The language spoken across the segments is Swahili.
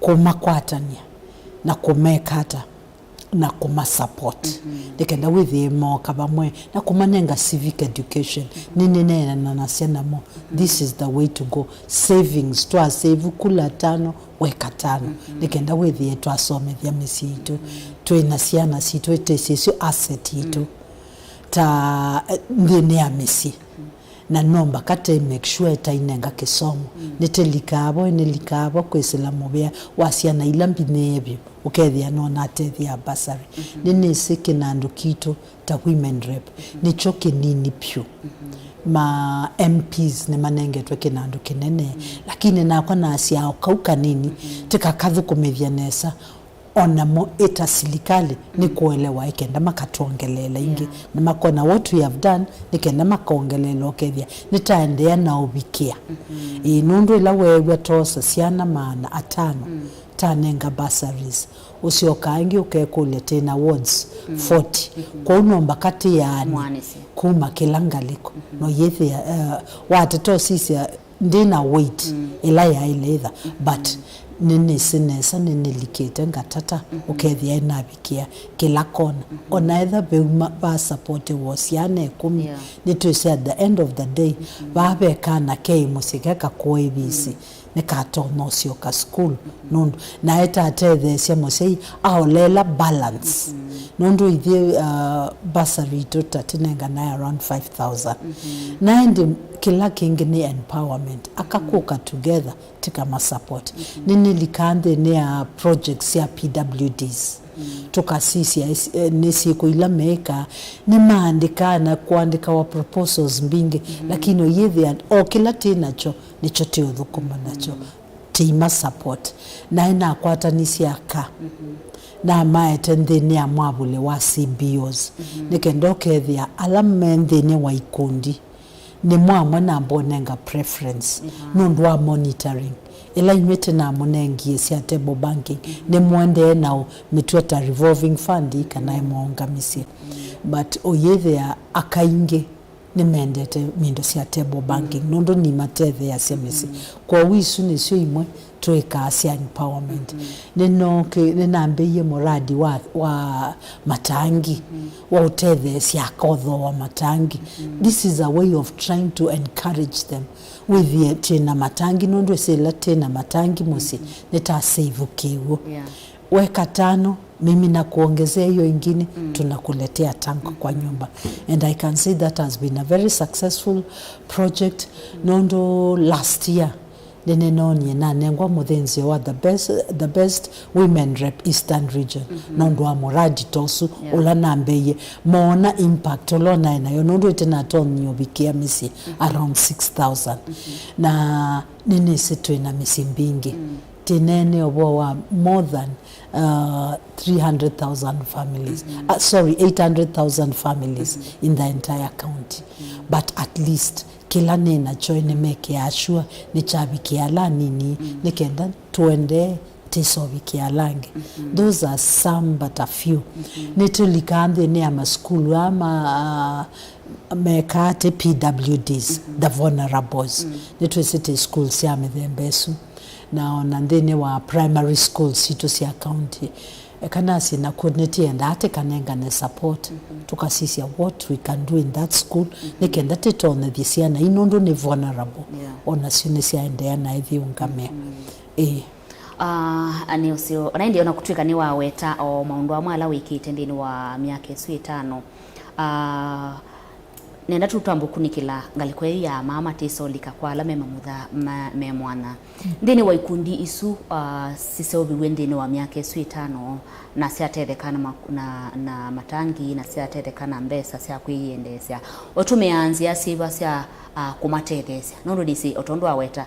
kumakwatania na kumekata na kuma support nikenda withi mo kabamwe na kumanenga civic education nini na nasiana mo this is the way to go savings to save kula 5 weka 5 nikenda withi to asomethia misi itu to inasiana si to etesio asset itu ta ndine ya misi na nomba kate make sure tainenga kisomo nelikabo kwesela mubya wasiana ilambi nebyo ukethia no natethia basari nini sike nandu kito ta women rep ni choke nini pyu ma MPs ne manengetwe kinandu kinene lakini nakwa nasia kauka nini tikakathu kumethia nesa onamo eta silikali ni kuelewa ikenda makatuongelela ingi na makona what we have done nikenda makaongelela okethia nitaendea na ubikia inundu ila wewe tosa siana maana 5 tanenga bursaries usiokaangi ukekule tena awards 40 kwa unomba kati yani kuma kilangaliko no yethi watoto sisi ndina weight ila ya iletha but nini sinesa nini likete ngatata ukethia inabikia kila kona ona either ba support wosiane kumi nitu say at the end of the day babe kana kei musikeka kuibisi nekatono sio ka school nundu na eta athe cia musei aolela balance nundu ithi bursary to tatinenga na around 5000 na ndi kila kingi ni empowerment akakuka together tikama support nini likande ni projects ya PWDs tukasisi nisi kuila meka ni maandika na kuandika wa proposals mbingi lakini yethi o kila tinacho nicho tiuthukuma nacho tima support na ina kwata nisi aka na maete ndini ya mwabule wa CBOs nikendokethia alame ndini wa ikundi ni mwamwe na mbonenga preference nundu wa monitoring ila imete na monengi sia table banking ni mwende na mitweta revolving fund kana imonga misi but oyethea akainge ni mendete mindo sia table banking nundu ni mateve ya semisi kwa wisu ni sio imwe tuweka asia empowerment ninambeye moradi wa matangi wa uteve sia kodho wa matangi this is a way of trying to encourage them with the tena matangi nundu sela tena matangi musi nita save kiwo weka 5 mimi na kuongezea hiyo ingine tunakuletea tank kwa nyumba and I can say that has been a very successful project nondo last year nenenoni na nengwa muthenzi wa the best women rep Eastern region nondo wa muradi tosu ula nambeye mona impact olona na yonondo itena toni obikia misi around 6000 na nene setwe na misi mbingi tenene obowa more than 300,000 families 800,000 families in the entire county but at least kila nena join make ashua ni chabikia la nini nikenda tuende tisobikia lange those are some but a few nitulikande ni ama school ama mekate PWDs the vulnerables nitwesite schools ya methembesu na ndene wa primary schools situ sia county kanasi na coordinate and ate kanenga na support tukasisi what we can do in that school nikenda tetone thisia na inondo ni vulnerable ona sinisia endea na ithi ungame ani usio na ndio nakutwika ni wa weta o maundu amala wikite ndini wa miaka 5 nenda tutambu kunikila ngalikwe ya mama tiso likakwala mema mutha memwana ndini wa ikundi isu sise obi wende ni wa miaka 5 na siatethekana na matangi na siatethekana mbesa sia kuiendesha otumeanzia siba sia kumatethesya nondo disi otondo aweta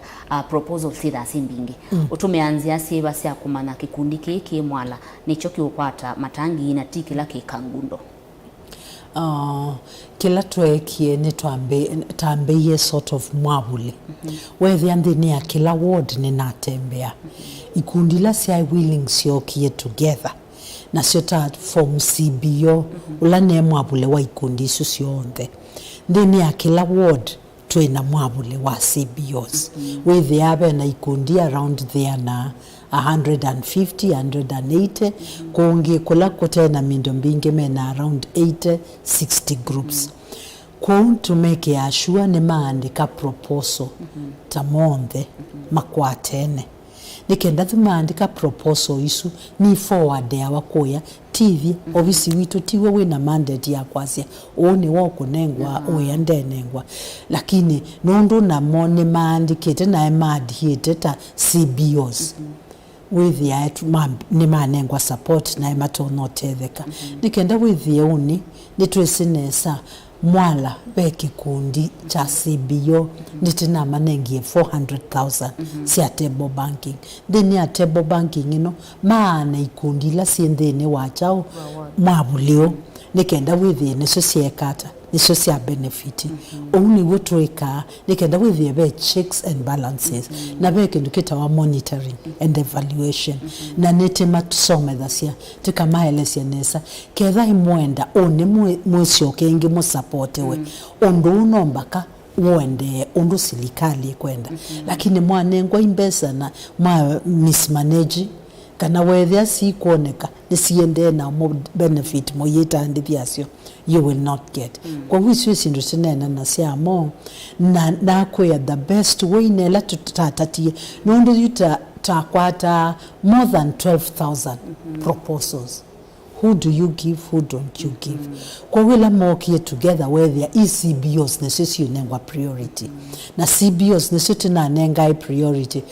proposal sida simbingi otumeanzia siba sia kumana kikundi kiki mwala nicho kiukwata matangi na tikila kikangundo kila tuekie ni tuambeye sort of mwabule whether ndini ya kila ward ni natembea ikundi la si willing siokie together na siota form CBO ula ne mwabule wa ikundi isu sionde ndini ya kila ward twina mwabule wa CBOs with abe na ikundi around there na 150 180 kungi kula kutena mindo mbingi mena around 80-60 groups to make sure ne maandika proposal tamonde makwatene nikenda maandika proposal isu ni forward ya wakoya TV obviously WITU tiwe wina mandate ya kwasia one wako nengwa oyandenengwa lakini nondo na mone maandikete na emadhiete ta CBOs with ya ni manengwa support na ematonotetheka nikenda with ya uni nitwesinesa mwala beki kundi cha CBO nitina manengie 400,000 siya table banking then ya table banking ino maana ikundi la siendene wachao mwabulio nikenda withi neso siya kata neso siya benefiti only wotueka nikenda withi be checks and balances na beki ndukita wa monitoring and evaluation na netema tusome dhasia tika maelesi nesa kedha imwenda one mwesio kengi mo supporte we ondo unombaka uende ondo silikali kwenda lakini mwanengwa imbesa na mismanage kana wethia si kuoneka nisiende na mo benefit mo yeta ndithiasio you will not get kwa wisu sindu sinena na siamo na kwa the best way nela tutatatie nondo yuta takwata more than 12,000 proposals. Who do you give, who don't you give? Kwa wila mokie together where there is CBOs nesesi unengwa priority. Na CBOs neseti na nengai priority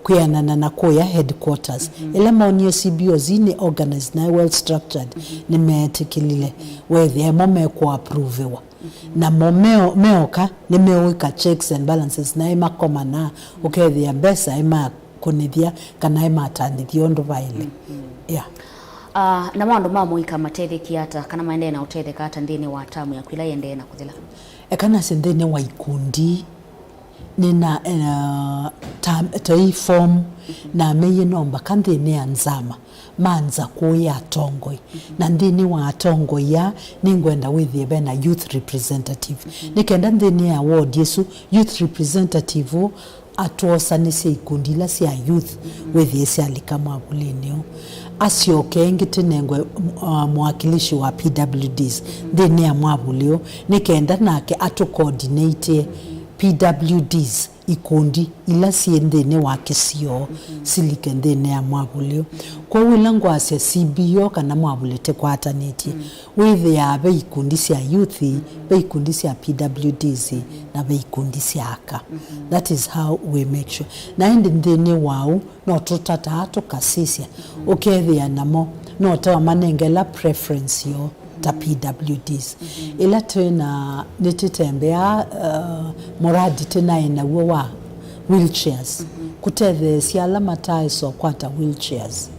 kuya na koya headquarters. Ila maonye CBOs ini organized na well structured ni meetikilile where there mome kwa approvewa. Na meoka ni meweka checks and balances na ima koma na ukethia besa ima kunithia kana ima atandithia ondo vaile. Yeah. Na maondo mamuika matetheki hata kana maende na utetheka hata ndini wa tamu ya kwila yende na kuthila kana sendene wa ikundi nina tai form na meye nomba kandi ne anzama manza kuya Utongoi na ndini wa Utongoi ya ningwenda with bena youth representative nikenda ndini award yesu youth representative atuosa nise ikundi la siya youth with yesi alikama abulinio asio kengi tinengwe mwakilishi wa PWDs ndini ya mwabulio nikenda nake atu coordinate PWDs ikundi ila siendene wake sio silikendene ya mwabulio kwa wilangu asya CBO kana mwabulete kwa ataneti withe ya be ikundi siya youth be ikundi siya PWDs na be ikundi siya aka that is how we make sure na ndene wao no tutata hato kasisia ukethe ya namo no tawa manengela preference yo ta PWDs ila tena nititembea moradi tena ina wa wheelchairs kutethe siala mataiso kwata wheelchairs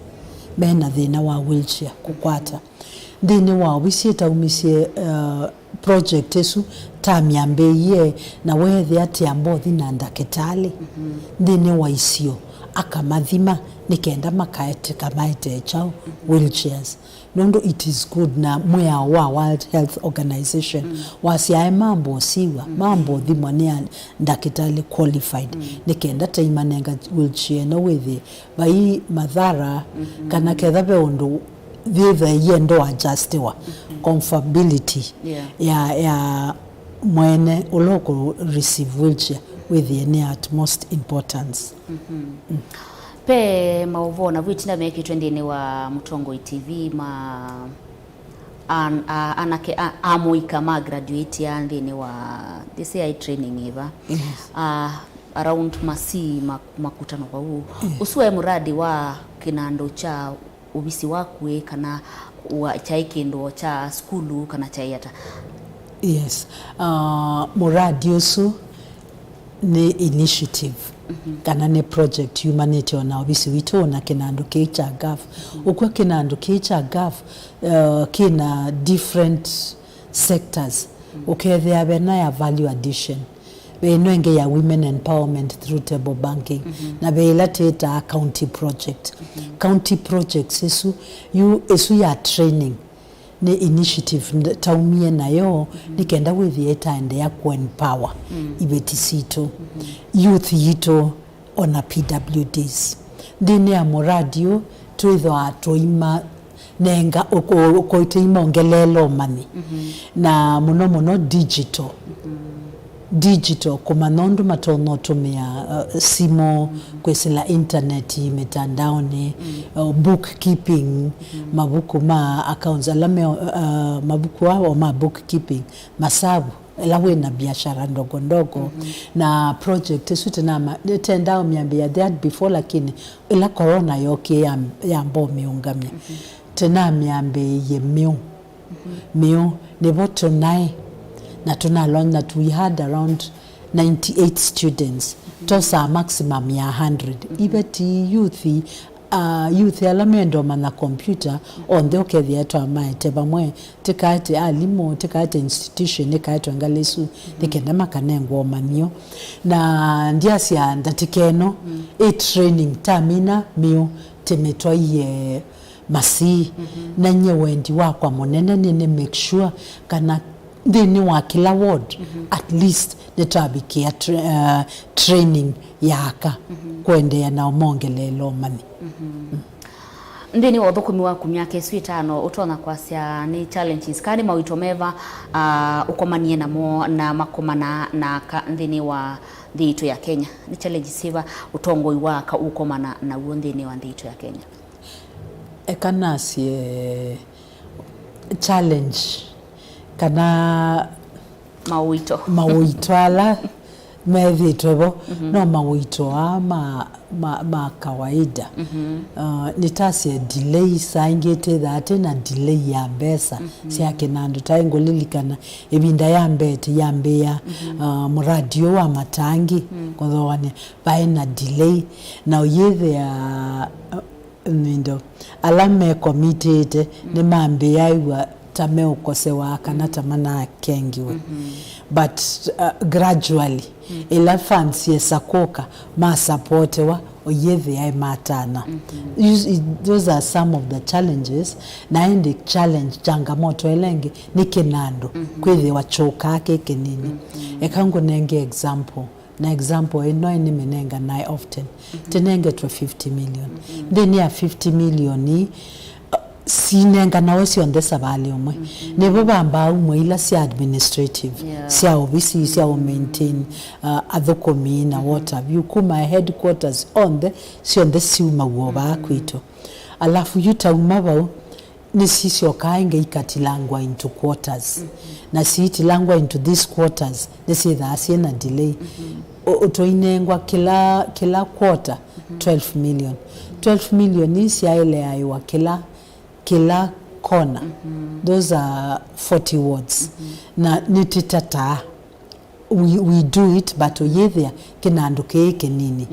bena thina wa wheelchair kukwata ndini wa wisita umisie project esu tamyambeye na wethe ati ambothi na ndaketali ndini wa isio akamathima nikenda makaete kamaete chao wheelchairs nondo it is good na mwea wa World Health Organization wasiae mambo siwa mambo dhimania ndakitali qualified nikenda taimanenga wheelchair na wethe bai madhara kana kethabe ondo thithe yendo adjustiwa comfortability ya mwene uloko receive wheelchair with the utmost importance. Pe mauvona vitina meki twendene wa Utongoi TV anake amuika ma graduate ya ndene wa DCI training eva around masi makutano kwa huu usuwe muradi wa kinando cha ubisi wakwe kana wa chaikendo cha skulu kana chayata. Yes, muradi usu ni initiative kana ne project humanity ona obisi WITU na kinando kicha gaf ukwa kinando kicha gaf kina different sectors there are na value addition benwenge ya women empowerment through table banking na belateta county project county projects esu ya training ni initiative taumie nayo nikenda withieta ende ya kuempower ibetisito youth yito ona PWDs ndine ya moradio tuithwa toima nenga okoiteima ongelelo mani na muno digital kumanondu matonotumia simo kwesila internet mitandaoni bookkeeping mabuku ma accounts alame mabuku wao ma bookkeeping masabu lawe na biashara ndogo na project suite na tendao miambia that before lakini ila corona yoke ya mbo miungamia tena miambe ye miu neboto nae na tunalon that we had around 98 students tosa maximum ya 100 ibeti youth alamendo mana computer on the okethia to amaite bamwe tikaite alimo tikaite institution tikaite ngalesu tikenda makanengo manio na ndiasia ndatikeno training tamina mio temetwaye masi na nyewendi wakwa monene nene make sure kana ndini wa kila ward at least netabikia training yaka kuendea na omongelelo mani ndini wathukumi wa kumyake switano utona kwasia ni challenges kani mawitomeva ukomanie na makomana na ndini wa thitu ya Kenya ni challenges siva utongoi waka ukomana na ndini wa thitu ya Kenya ekanasi challenge kana mawito ala mevitwebo no mawito ma kawaida nitasi delay saingete that na delay ya mbesa siake nando taingo lilikana ebinda ya mbete ya mbeya muradio wa matangi kwa wane baina delay na uyethe ya nindo alame committed ni mambe yaiwa tame ukose waka na tamana kengiwe but gradually ila fancy sakoka ma support wa oyethe ya matana those are some of the challenges na indi challenge changamoto elenge ni kenando kwethe wachoka keke nini ekango nenge example na example ino ni menenga na often tenenge to 50 million then ya 50 million ni sinenga nawe siondesa bali umwe nebo bamba umwe ila si administrative si obisi si maintain athokomi na what have you kuma headquarters on the si on the siuma woba kwito alafu yutauma bao ni sisi okainge ikatilangwa into quarters na si itilangwa into this quarters nisi thasi na delay utoinengwa kila quarter 12 million isi ile aiwa kila kona those are 40 words na nititata we do it but oyethia kinanduke kenini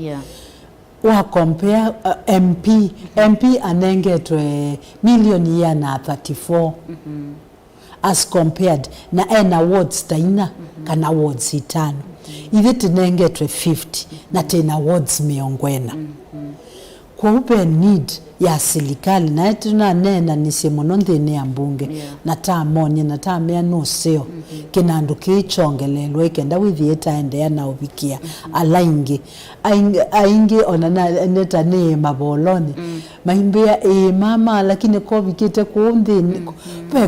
wa compare MP anengetwe million ya na 34 as compared na en awards taina kana awards itano ithi tinengetwe 50 na tena awards miongwena kwa upe need ya serikali na tuna nena nisimono ndene ya mbunge na tamonye na tamea no seo kinanduke chongelelwe kenda withieta endea na ubikia alaingi aingi onana neta ne maboloni maimbea mama lakini ko bikite kundi pe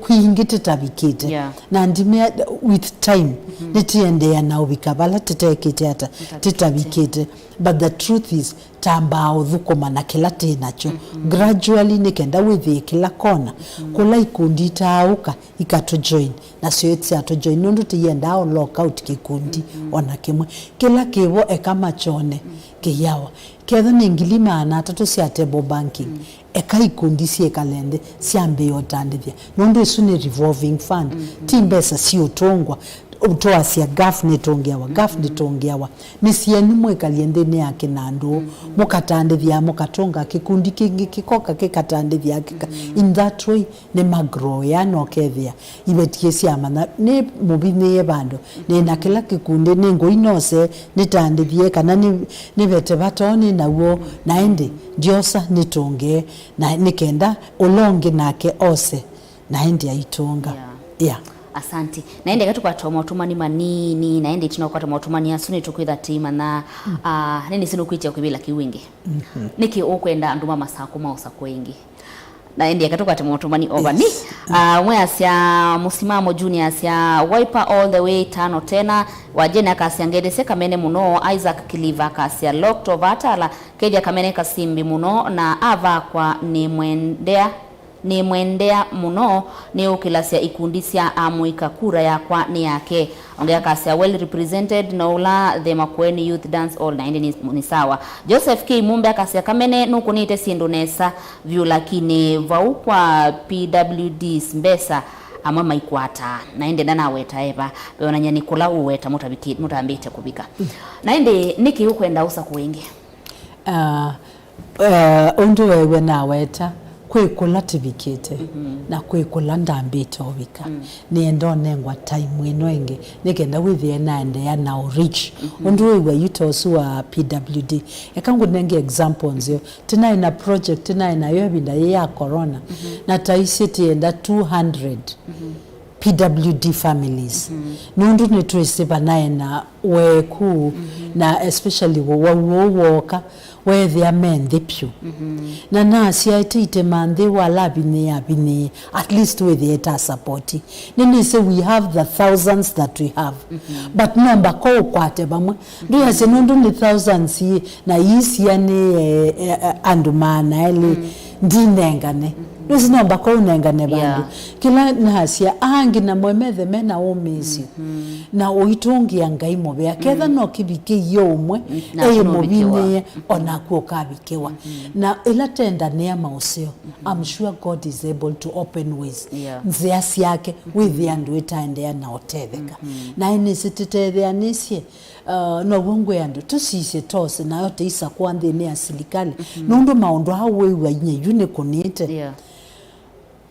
kuingite tabikite na ndimea with time nitiendea na ubikabala tetekite hata titabikite but the truth is tamba uthukoma na kila tenacho gradually nikenda withi kila kona kula ikundi tauka ikato join na siwetsi ato join nundu tiyenda lockout kikundi ona kimwe kila kibo ekama chone kiyawa ketho ningilima na tatu sia table banking eka ikundi sie kalende siambe yotandithia nundu isu ni revolving fund timbesa si utongwa utoa sia gafne tongeawa nisieni mwekaliendene yake nando mukatandithia mukatonga kikundi kingi kikoka kikatandithia in that way ne magro ya no kethia ibetie sia mana ne mubine bando ne na kila kikundi nengo inose nitandithie kana ni bete batoni nawo naende diosa nitonge na nikenda ulonge nake ose naende aitunga yeah. Asante naende gatu kwa tomotumani manini naende tino kwa tomotumani asuni tukwitha tima na nini sinu kwitia kubila kiwingi niki ukwenda nduma masako mausa kwingi naende gatu kwa tomotumani ovani mwe asya musimamo junior asya wiper all the way tano tena wajene akasya ngedese kamene muno Isaac Kiliva akasya lokto vatala kedia kamene kasimbi muno na ava kwa ni mwendea muno ni ukilasya ikundisya amuika kura yakwa ni yake ongea kasya well represented noula the MUENI youth dance all na ni sawa. Joseph K Mumbe akasya kamene nukunite sindunesa vyu lakini vaukwa PWD mbesa amwe maikwata naende dana weta eva beona nyani kula uweta mutambite kubika naende niki ukwenda usa kuwingi undu wewe na weta kwikula tibikite na kwikula ndambite obika niendo nengwa time ino enge nikenda withie naende ya now rich undu wewe yutosu wa PWD yakangu nenge examples yo tina project tina yobinda ya corona na taisiti enda 200 PWD families nundu nitwisiba naye na weku na especially woka where they are men the pew na nasi aitite mande wala bini at least with the eta support nini say we have the thousands that we have but number ko kwate bamwe ndu yase nundu ni thousands na yisi yani andumana ele ndinengane Nusi nomba ko unengane bandu kila nhasia angi na mwemethe mena omezi na uitungi yangai mobe aketha no kibike yomwe mobine ona ku kabikewa na ila tenda ne mausio I'm sure God is able to open ways nziasi yake with the andu itaendea na otetheka na inisitete anisie no wongwe andu tusise tose na yote isa kwande ne asilikali nundu maondo hawe wanye yune konete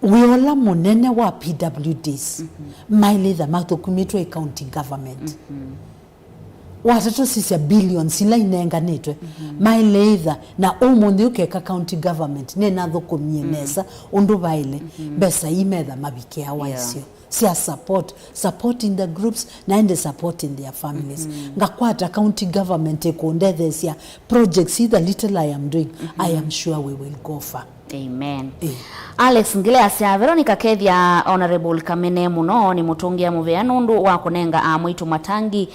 Wiola munene wa PWDs mailitha mathukumitwe county government watatu sisi billions ila inenganitwe mailitha na umundi ukeka county government nena thukumie mesa undu baile besa imetha mabike awaisio sia supporting the groups na ende supporting their families ngakwata county government ekondethesia projects either little I am doing I am sure we will go far. Amen. Alex Ngilea Veronica Kethia Honorable Kamene muno ni mutungia muvea nundu wa kunenga amwitu matangi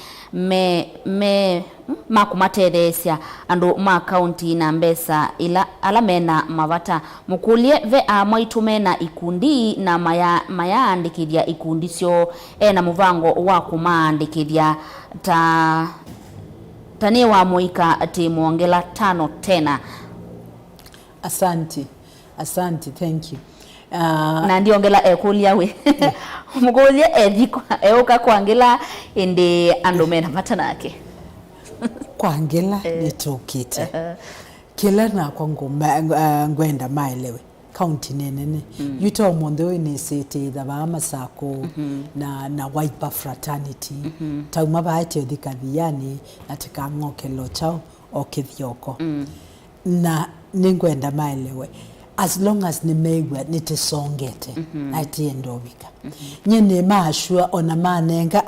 makumatethesia andu ma county na mbesa ila alamena mavata mukulie ve amwitu mena ikundi na mayaandikithia ikundisyo na muvango wa kumaandikithia tani wa muika ati muongela 5 tena. Asante, thank you. Na ndiongela kulia we. Mukulia ediko euka kwangela ende andomena matanake. Kwangela nitukite. Kila na kwangu ngwenda mailewe. County nene. Yuto mondo ni city da ba sako na wiper fraternity. Tauma ba ati odikadhiani na tikangoke chao okithioko. Na ningwenda mailewe as long as nimeigwa nitisongete atiendobika nyene maashua ona manenga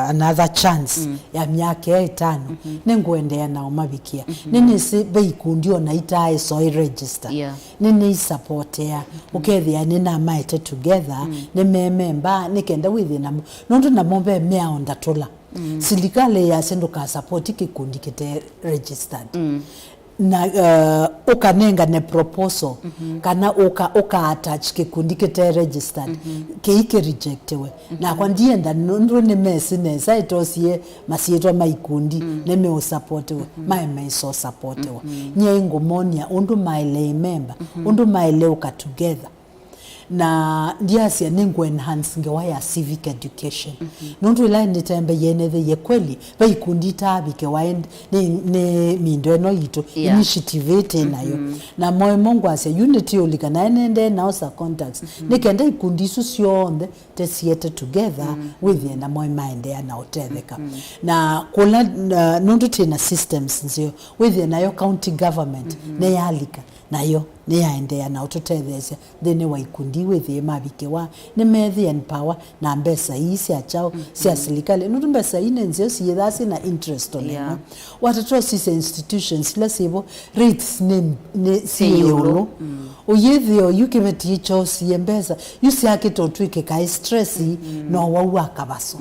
another chance ya miaka 5 ningwendea na omabikia nini si beikundi ona itae so register nini supportea ukethia nina maite together ni member nikenda within nondu na mombe mea ondatola silikale ya sendo ka support kikundi kite registered na ukanenga ne proposal kana uka attach kikundi kite registered keike rejectewe na kwa ndienda nundu ne mesine saitosie masieto maikundi ne me supportewe my so supportewe nyengo monia undu maile member undu maile uka together na ndiasia ningu enhance ngewa ya civic education nundu ila nitembe yenethe ye kweli baikundi tabike waende ne mindo eno yito initiative ete nayo na moyo mongo ase unity olika na ende na osa contacts nikenda ikundi su sionde tesiete together with na moyo mind ya na otetheka na kula nundu tena systems nzio with na yo county government ne yalika nayo ne yaendea na utotethesia thene wa ikundi ndi withie mabikewa ni methi and power na mbesa hii cia chao cia serikali no mbesa ine nzio ciethasi na interest on them watato sisi institutions la sibo rates ne siyolo uyethio yukibeti cho siembesa yusi akito twike kai stress no wawa kabaso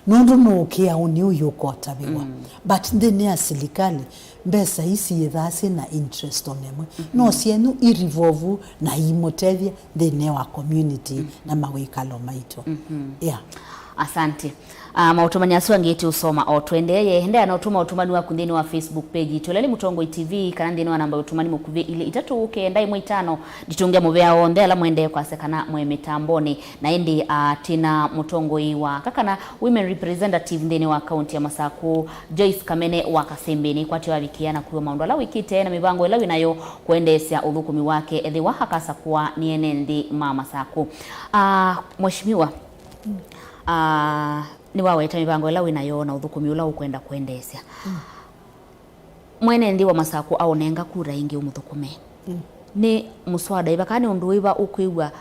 no kia oni uyokota biwa but then ya serikali mbesa isi yethasi na interest on them no sienu irivovu na imotethia thine wa community na mawikalo maito asante mautumani aswangi usoma o twendeye hende anotuma utumani wa kundini wa Facebook page tolele Utongoi TV kana ndini wa namba utumani mukuve ile itatuke ndai mwitano ditungia muvea onde ala mwende kwa sekana mwe mitamboni na indi tina Utongoi wa kakana women representative ndini wa county ya Masaku Joyce KAMENE wa KASIMBI ni kwati wa vikiana kuyo maundu ala wikite na mibango ila winayo kuendesya udhukumi wake ethi wahakasa kuwa ni enendi mama Masaku mheshimiwa ni waweta mibango ila winayo na udhukumi ula ukwenda kuendesya mwene ndi wa Masaku au nenga kura ingi umuthukume ni muswada ibakani unduiba ukwiwa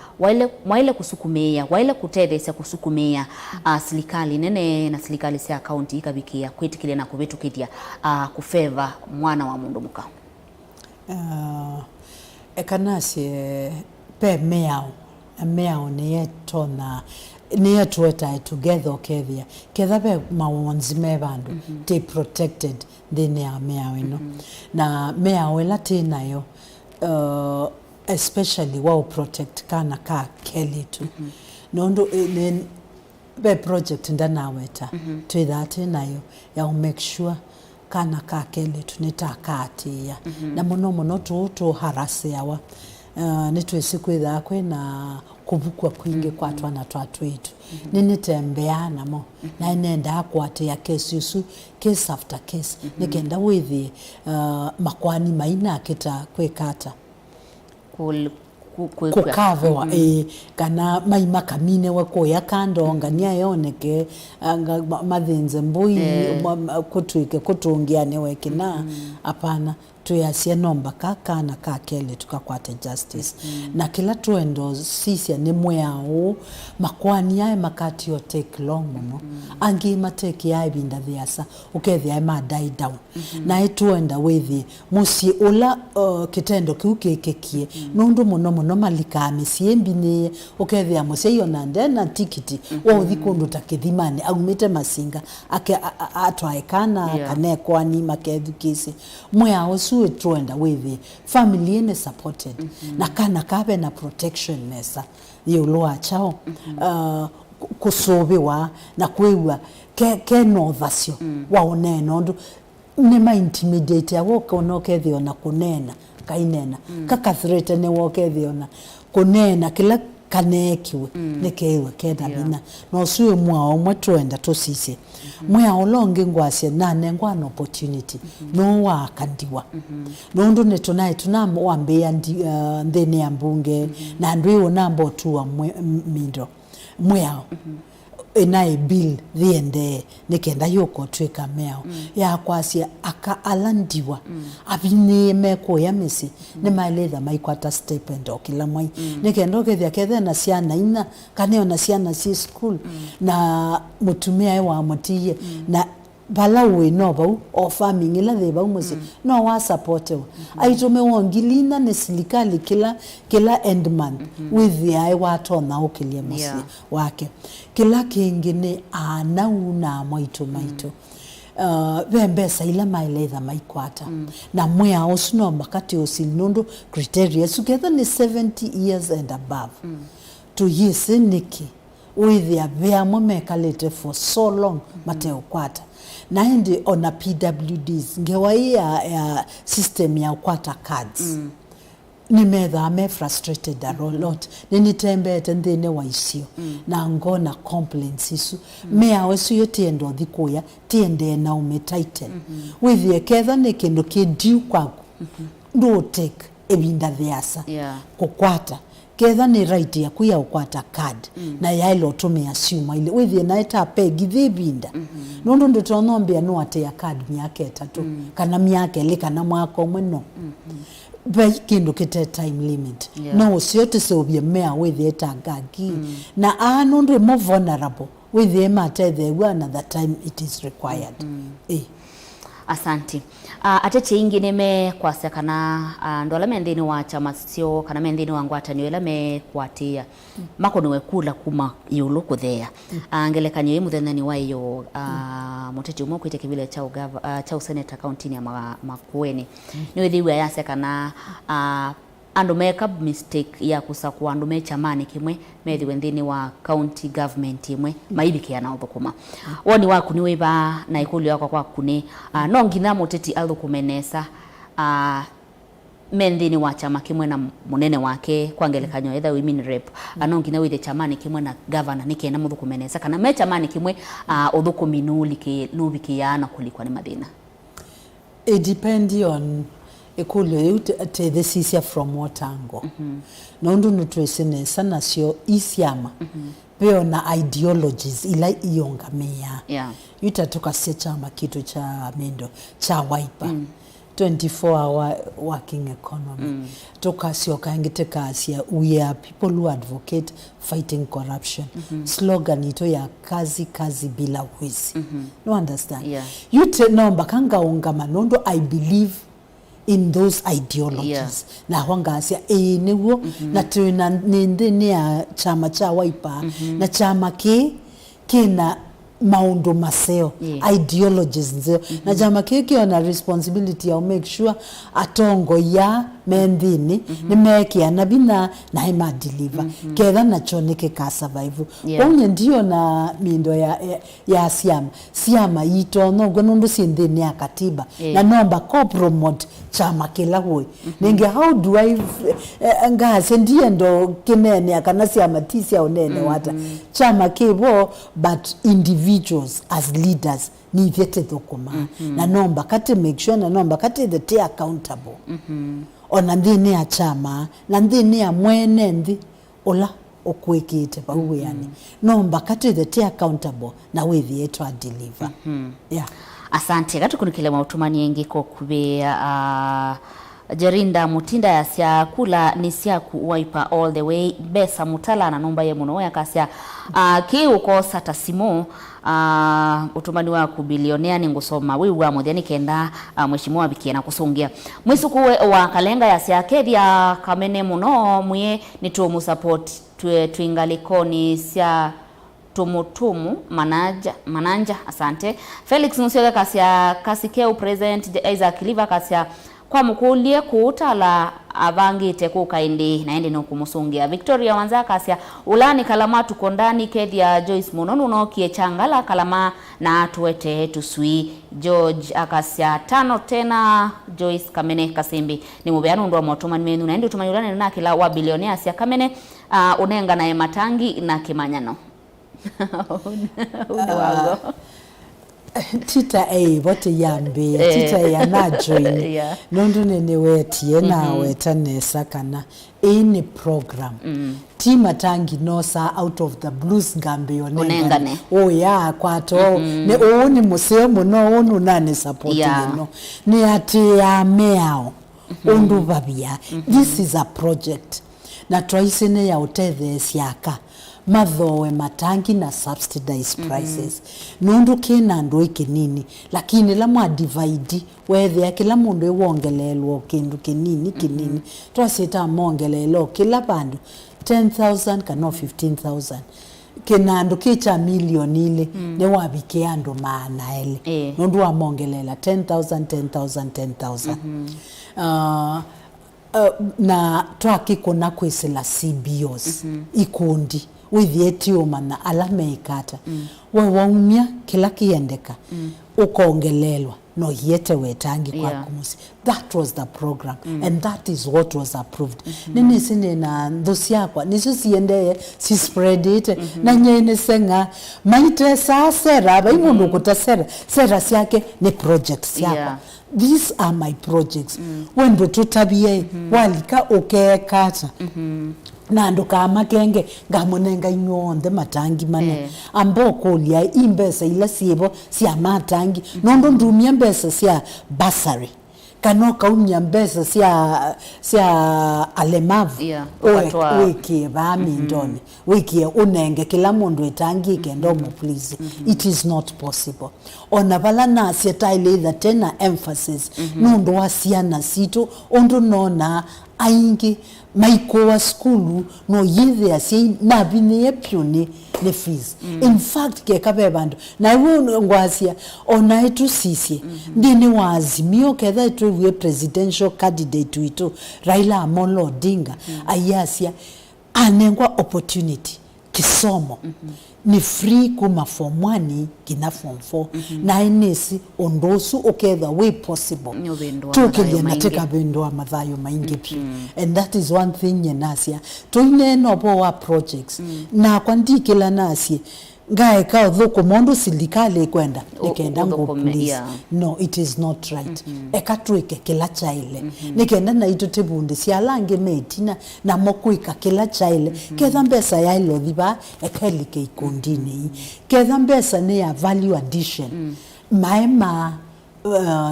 waile kusukumia waile kutethesya kusukumia serikali nene na serikali cia county ikabikia kwitikile na kubitukithia kufeva mwana wa mundu muka ekanasi pe meao niye tuweta together okethia ketha be mawonzi me bandu they protected thine ya meao ino na meao ila tinayo especially wow protect kana ka kelitu nondo be project ndanaweta to that nayo ya make sure kana ka kelitu nitakati ya na muno to harase yawa nitwesikwitha kwina kubukwa kwingi kwa twana twatwitu ninitembea namo na nenda kwate ya case yusu case after case nikenda withi makwani maina kita kwekata kukavewa kana maima kamine wako ya kando ngania yoneke mathinze mbui kutuike kutungiane wekina apana tuyasie nomba kakana kakele tukakwate justice na kila tuendo sisi ni mweao makwani yae makati yo take long muno angi mateki yae binda thiasa ukethi yae ma die down na etuenda wethi musi ula kitendo kiukekekie nundu muno malika mesiembine ukethi ya musi yona ndena tikiti wa uthikundu takithimane agumite masinga ake atwaekana kanekwa ni makethukisi mweao suwe tuenda wethi family ene supported na kana kabe na protection nesa yoloa chao kusobewa na kwewa ke no vasio waone nondu nema intimidate ya woka onokethio na kunena kainena kaka threat ne wokethio na kunena kila kanekiwe nekewe kenda bina no suwe mwao mwetwenda to sisi mwao longe ngwase na nengwana opportunity no wakandiwa nondo netunaye tunamwambia ndene ya mbunge na ndwiwo nambo tu wa mindo mwao enaye bill thiende nikenda yoko tweka meao ya kwasia aka alandiwa abine meko ya mesi ne maletha maikwata stipend okila mwai nikenda okethia kethe na ciana ina kaneo na ciana ci school na mutumia wa mutie na balawe no bau o farming ila the bau musi no wa support aitume wongilina ne serikali kila end month with the ai wato na okilie musi wake kila kingine anauna maito bembesa ila mailetha maikwata na mwea osno makati osilnondo criteria together ni 70 years and above to yeseniki with the bea momekalete for so long mateo kwata na ndi ona PWDs ngewa ya system ya kwata cards nimetha me frustrated a lot ninitembete ndine waisio na ngona complaints isu mea wesu yotiendo thikuya tiende na umetighten with the ketha ne kendo ke due kwaku do take ebinda thiasa kukwata ketha ni right ya kuya ukwata card na yailo tumia assume ile withie na eta pegi thibinda nondo ndotonombia no ate ya card miaka 3 kana miaka ile kana mwako mweno kindu kite time limit no siote so be mea with it agagi na anonde more vulnerable with the matter the one at the time it is required Asanti. Atete ingine me kwasa kana ndola mendeni wa chama sio kana mendeni wangu ataniwela me kwatia mako niwe kula kuma yulu kuthea angele kanyo imu thenani wa iyo muteti umwe kwite kibile cha seneta county ya MUENI niwe thiwa yase kana ando make up mistake ya kusakwa ando me chamani kimwe methi wendini wa county government imwe maibike yana uthukuma woni waku ni wiba na ikulu yako kwa kune no ngina muteti aluthukumenesa mendini wa chama kimwe na munene wake kwangelekanyo either women rep no ngina withe chamani kimwe na governor nike na muthukumenesa kana me chamani kimwe uthukuminuli ke lubiki yana kulikwa ni madina. It depends on ekulu te the sisia from what angle no ndo nutresene sana sio isiama peo na ideologies ila iongamea yutatoka chama kitu cha mendo cha wiper 24-hour working economy toka sio kaingite kasia we are people who advocate fighting corruption slogan ito ya kazi bila wizi no understand yute nomba kanga ungama nondo I believe in those ideologies na wangasia newo na tuna nende ya chama cha wiper na chama kina maundo maseo ideologies nzio na chama kiona responsibility ya make sure atongo ya mendini ni meki ya nabina na ima deliver kedha na choneke ka survive onye ndio na mindo ya siama itono gonondo sindeni ya katiba na nomba ko promote chama kila hoi nenge how do I ngase ndiye ndo kinene akana siama tisi ya onene wata chama kibo but individuals as leaders ni vyete dokuma na nomba kati make sure na nomba kati the te accountable ona ndini ya chama na ndini ya mwene ndi ola okwekite pa uwe yani nomba kati the te accountable na wethi yetu a deliver Asante katu kunikile mautumani yengi kwa kubea Jerinda mutinda ya siya kula ni siya kuwaipa all the way besa mutala na nomba ye muno ya kasia ki uko sata simu utumani wa kubilionea ni ngusoma wiwa mudhani kenda mheshimiwa bikie na kusungia mwisu kuwe wa kalenga ya siya kedi ya kamene muno mwe ni tumu support tuingaliko ni siya tumutumu mananja asante Felix Musioga kasia kasikeu present Isaac Liva kasia kwa mukulie kuutala avangite kukaindi naende no kumusungia Victoria Wanza kasia ulani kalama tukondani kedi ya Joyce Munonu no kiechangala kalama na tuwete tusui George akasia tano tena Joyce Kamene Kasimbi ni mubeanu ndo motuma menu naende utumanyulane na kila wa bilionea sia Kamene unenga na matangi na kimanyano unawago tita bote yambe tita ya na join nondo nene wetie na wetanesa kana any program tima tangi nosa out of the blues gambe onengane kwato ne oni musemo no onu nane support no ne ati ya meao ondu babia this is a project na twaisene ya utethe siaka mathowe matangi na subsidized prices nundu kina ndo ikinini lakini la mwa divide wethe kila mundu ewongelelwo kindu kinini twasita mongelelo kila bandu 10,000 kana 15,000 kinando kicha milioni ile ne wabike ando maana ele nundu wa mongelela 10,000 na twakiko na kwesela CBOs ikundi withietioma na alame ikata waumia kila kiendeka ukongelelwa no yete wetangi kwa kumusi that was the program and that is what was approved nini sine na ndosi yakwa niso siendeye si spread it na nyene senga maite sa sera ba imundu kutasera sera siake ni projects yakwa these are my projects wendo tutabie walika okekata nando kama kenge ngamonenga inyonde matangi mane amboko lia imbesa ila siebo sia matangi nondo ndumia mbesa sia basari kanoka unyambeza sia alemavu wiki vami ndoni wiki unenge kila mundu itangike ndomo please it is not possible ona vala na sietaile either tena emphasis nundo wasiana situ ondo nona aingi maiko wa skulu no yithe asi na bine pioni ne fees in fact ke kabebandu na iwu ngwasia ona etu sisi ndini wazimio ketha etu we presidential candidate witu Raila Amolo Odinga ayasia anengwa opportunity kisomo ni free kuma form 1 kina form 4 na inesi ondosu oketha way possible tukilia nateka bendo mathayo maingi and that is one thing yenasia tuineno bo projects na kwandikila nasi ngae ka thoko mondo silikale kwenda nikenda ngo please no it is not right ekatwike kila chaile nikenda na itotebundi sialange metina na mokuika kila chaile ketha mbesa ya ilo diba ekelike ikondini ketha mbesa ne ya value addition maema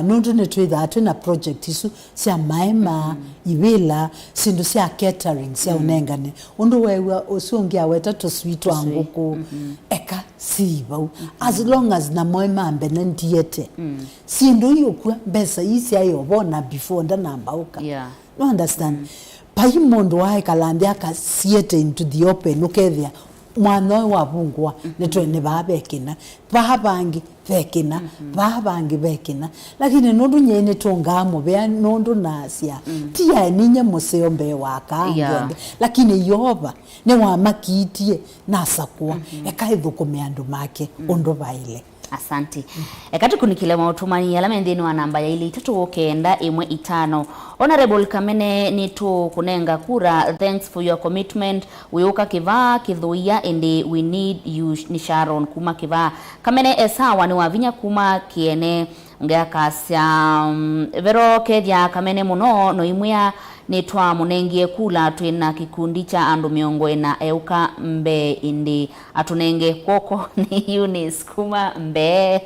nondo netwetha atuna project isu sia maema iwila sindu sia catering sia unengane ondo wewe osungia weta to sweet anguko eka siba as long as na moema ambe nandiete sindu yokwa besa isi ayo bona before nda namba uka no understand paimondo wae kalande aka siete into the open ukethia mwana wa bungwa netwene babekina babangi vekina babangi vekina lakini nondu nyene tongamo be nondu nasia tia ninye museyombe waka lakini yoba ne wa makitie nasakwa ekaithukumia andu make ondo baile. Asante. Ekati kunikile mautumani alama ndeni wa namba ya ili 395 Honorable Kamene nitu kunenga kura. Thanks for your commitment. Uyuka kiva kithuia ende we need you ni Sharon kuma kiva. Kamene esawa ni wavinya kuma kiene ngea kasya vero kedia Kamene muno no imuya nitwa munengie kula twina kikundi cha andu miongo na euka mbe indi atunenge koko ni Eunice kuma mbe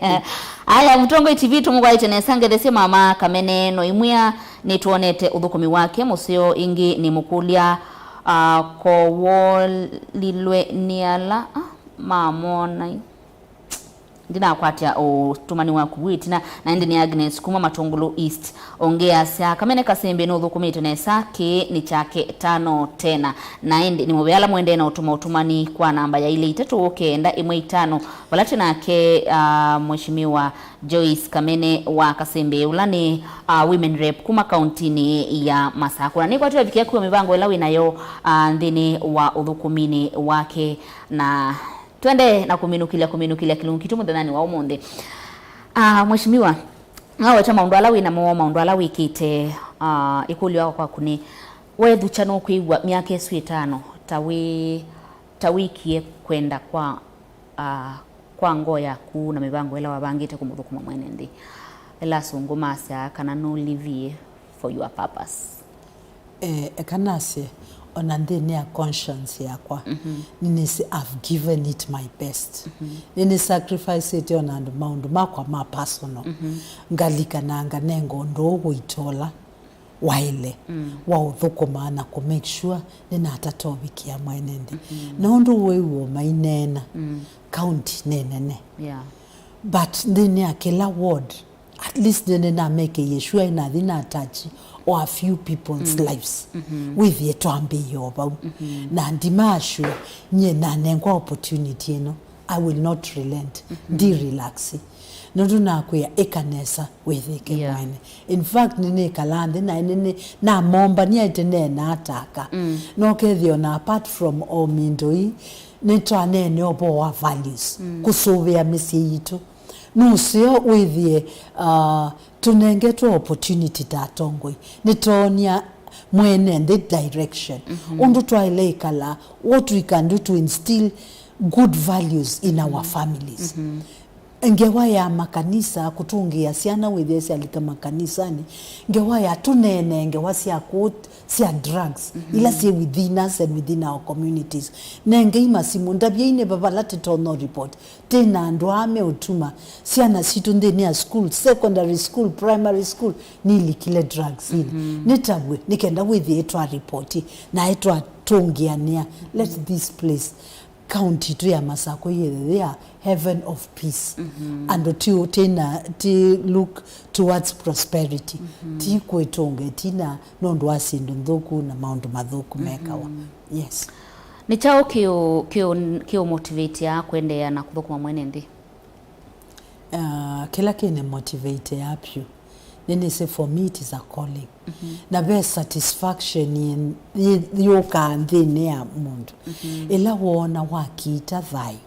aya Utongoi TV tumugwaite nesange these mama Kamene no imuya nituonete uthukumi wake musio ingi ni mukulia ko wolilwe niala mamona ndina kwatia o tumani wa kuwitina na ndi ni Agnes kuma Matongolo East ongea sia Kamene Kasimbi no thukumite na sake ni chake 5 tena na ndi ni mubyala mwende na utumani kwa namba ya ile 395 walati nake mheshimiwa Joyce Kamene wa Kasimbi ulani women rep kuma countini ya Masakura ni kwa tuvikia kwa mibango elawi nayo ndini wa uthukumini wake na twende na kuminukilia kilungitu mudhanani wa umonde. Mheshimiwa ngawe cha maundu alawi na maundu alawi kite ikuli wako kwa kuni wedhu chano kuigwa miaka esu 5 tawikie kwenda kwa ngoya ku na mibango ela wabangite kumudhukuma mwenendi ela sunguma asa kana no live for your purpose ekanase onandeni ya conscience yakwa ninisi I've given it my best nini sacrifice it onandu maundu makwa ma personal ngalika nanga nengo ndo itola waile wa uthukuma na ku make sure nina atatobikia mwenendi nondu wewo mainena county nenene but ndini ya kila ward at least nina make yeshua ina dhina touch or a few people's lives with ye twambi yoba na ndimashu nye na nengwa opportunity I will not relent di relax nondu nakuya ekanesa wethike mwene in fact nini kalande na nini na momba ni aitene na ataka no kethio na apart from omindoi nitwanene obo wa values kusuvia misi yitu nusio withie tunengetwa opportunity tatongoi nitonia mwene and the direction undu twailekala what we can do to instill good values in our families ngewa ya makanisa kutungia siana wethesi alika makanisani ngewa ya tunene ngewa siya quote siya drugs ila siya within us and within our communities nenge imasimu ndabia ine babalati tono report tena andwame utuma siana situ ndeni ya school secondary school primary school nili kile drugs nitabwe nikenda withi etwa reporti na etwa tungia nia let this place county tu ya Masako they are heaven of peace and to tena to look towards prosperity ti kwetonge tina nondo asindu ndoku na maundu mathuku mekawa yes ni chao kio motivate ya kwendea na kuthukuma mwene ndi kila kine motivate ya pyu nene say for me it is a calling na be satisfaction in yoka ndine ya mundu ila wona wakita thayo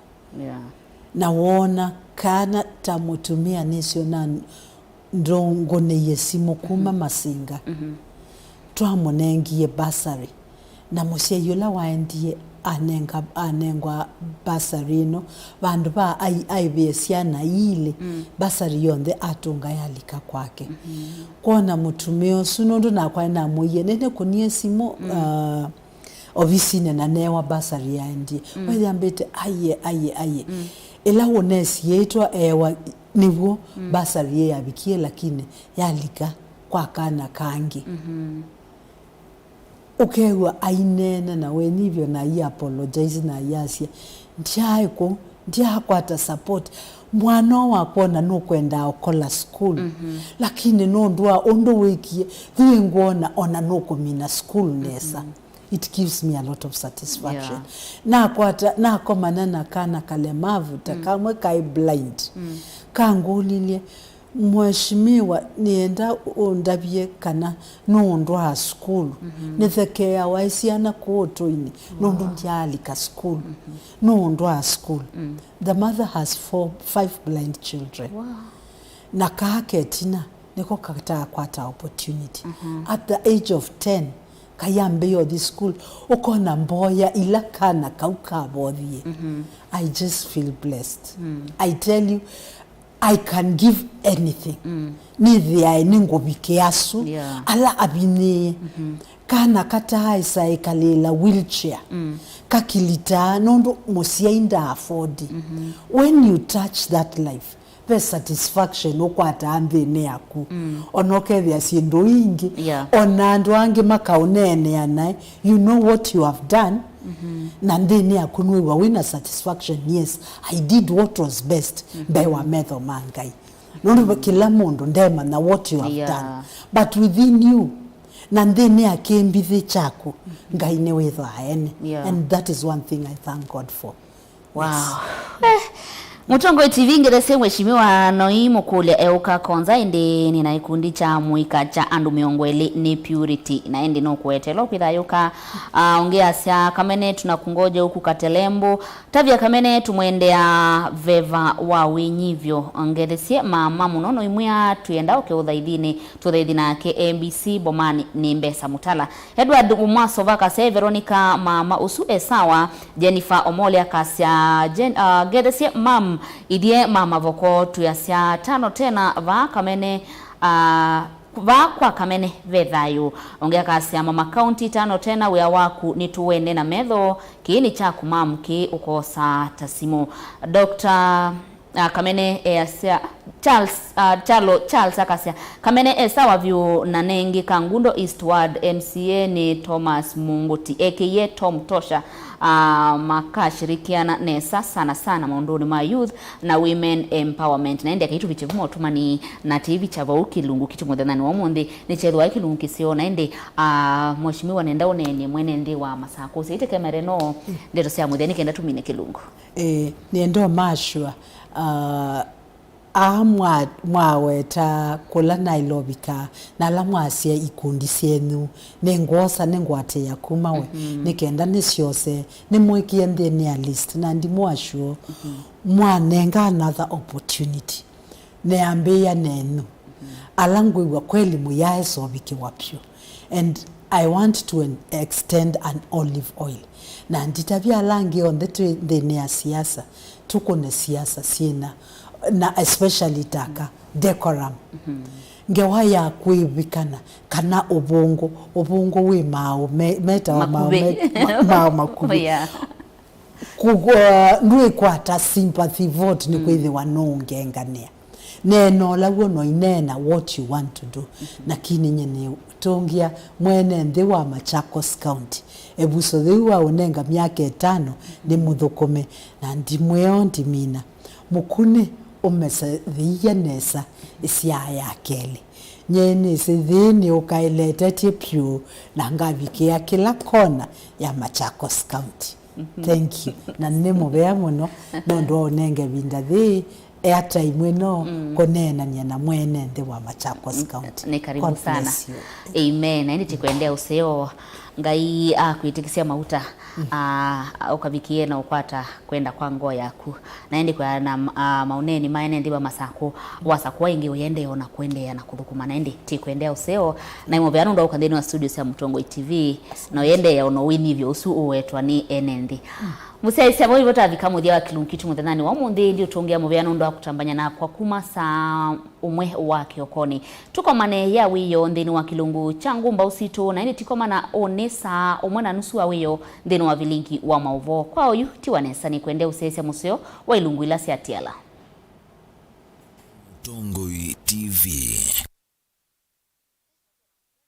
na wona kana tamutumia nisio na ndongo ne yesimo kuma masinga twamunengie basari na musia yula waendie anengwa basari no bandu ba aibesiana ile basari yonde atunga yalika kwake kona mutumio sunondo na kwa na moye nene kunie simo obisine na newa basari yaendie wale ambete aye ela wonesi yeitwa ewa niwo basari ye abikie lakini yalika kwa kana kangi ukewa ainena na wenivyo na ya apologize na yasia ndiaiko ndiakwata support mwana wakona no kwenda okola school lakini no ndwa ondo wekie ngona ona no komina school nesa it gives me a lot of satisfaction na komana na kana kalemavu takamwe kai blind kangulilie mheshimiwa nienda ondabie kana nondwa school nithekea waisiana kuotoini nondo ndialika school nondwa school the mother has 5 blind children na kake tina niko kata kwata opportunity at the age of 10 kayambe yo this school ukona mboya ila kana kauka bodhie I just feel blessed I tell you I can give anything. Nithia ningobike asu ala abine kana kata isa ikalela wheelchair kakilita nondo mosia inda afford when you touch that life the satisfaction okwata ambene yaku onoke vya sindo ingi onando wange makaonene yana you know what you have done na ndeni akunwe wa wina satisfaction yes I did what was best by wa metho mangai nondo kila mundu ndema na what you have done but within you na ndeni akembithi chaku ngai ne wetho aene and that is one thing I thank God for. Wow. Yes. Utongoi TV ngerese mheshimiwa Noimu kule euka konza indi nina ikundi cha muika cha andu miongweli ni purity na indi no kuetelo kwitha yuka ongea sia kamene tunakungoja huku Katelembo tavya kamene tumwendea veva wa winyivyo ngeresie mama munono imwia tuenda ukeudhaidini tuthaidina ke MBC bomani ni mbesa mutala Edward Umaso vaka se Veronica mama usu esawa Jennifer Omolia kasia ngeresie mam idie mama voko tuyasia 5 tena va kamene va kwa kamene vethayu ongea kasia mama county 5 tena wea waku nituwende na medho kiini cha kumamki ukosa tasimu Dr. kamene easia Charles akasia kamene sawa vyu nanengi kangundo Eastward MCA ni Thomas Munguti aka Tom Tosha makashirikiana nesa sana maundoni ma youth na women empowerment na ende kitu bichivumo tumani na TV chava ukilungu kitu mudhanani wa mundi ni chedwa ikilungu kisio na ende mheshimiwa nenda unene mwene ndi wa Masako site kemereno ndeto sia mudhani kenda tumine kilungu niendo mashwa mwaweta kula nailobika na la mwasia ikundi sienu nengosa nengwate ya kumawe nikenda nisiose nimwekie ndeni ya list na ndi mwashuo mwanenga another opportunity neambia nenu alangwe wa kweli muyae sobiki wapyo and I want to extend an olive oil na nditabia langi on the ya siasa tuko na siasa sina na especially taka decorum ngewaya kuibikana kana ubungo we mao meta wa mao makubi kugwa ndwe kwata sympathy vote ni kwithi wanongengania neno lawo no inena what you want to do nakini nyene tongia mwene ndi wa Machakos County ebuso thiwa unenga miaka 5 ni muthukome na ndimweo ndimina mukune umese thiyanesa isya yakele nyene sithini ukailete tipyu na ngavikia kila kona ya Machakos County. Thank you. Na nemo bea muno nondo onenge binda thi airtime no konena nyana mwene ndi wa Machakos County. Ni karibu sana. Amen. Na ndi kwendea useo ngai kuitikisia mauta ukavikie na ukwata kwenda kwa ngo yaku naende kwa na mauneni maene ndiba masako wasako ingi uyende ona kwendea na kuthukuma naende ti kwendea useo na imobeano ndo ukandeni wa studio cia Utongoi TV na uyende ya ono wini vyo usu uwetwa ni enendi musaisi abo ibota vikamuthia wa kilunkitu muthanani wa munthi ndio tuongea mubeano ndo akutambanya na kwa kuma saa umwe wa kiokoni tuko mane ya wiyo ndeni wa kilungu changu mbausito na ine tiko mana onesa omwana nusu wa wiyo ndeni wa vilinki wa mauvo kwa oyu tiwanesa ni kwendea usese museo wa ilungu ila siatiala. Utongoi TV.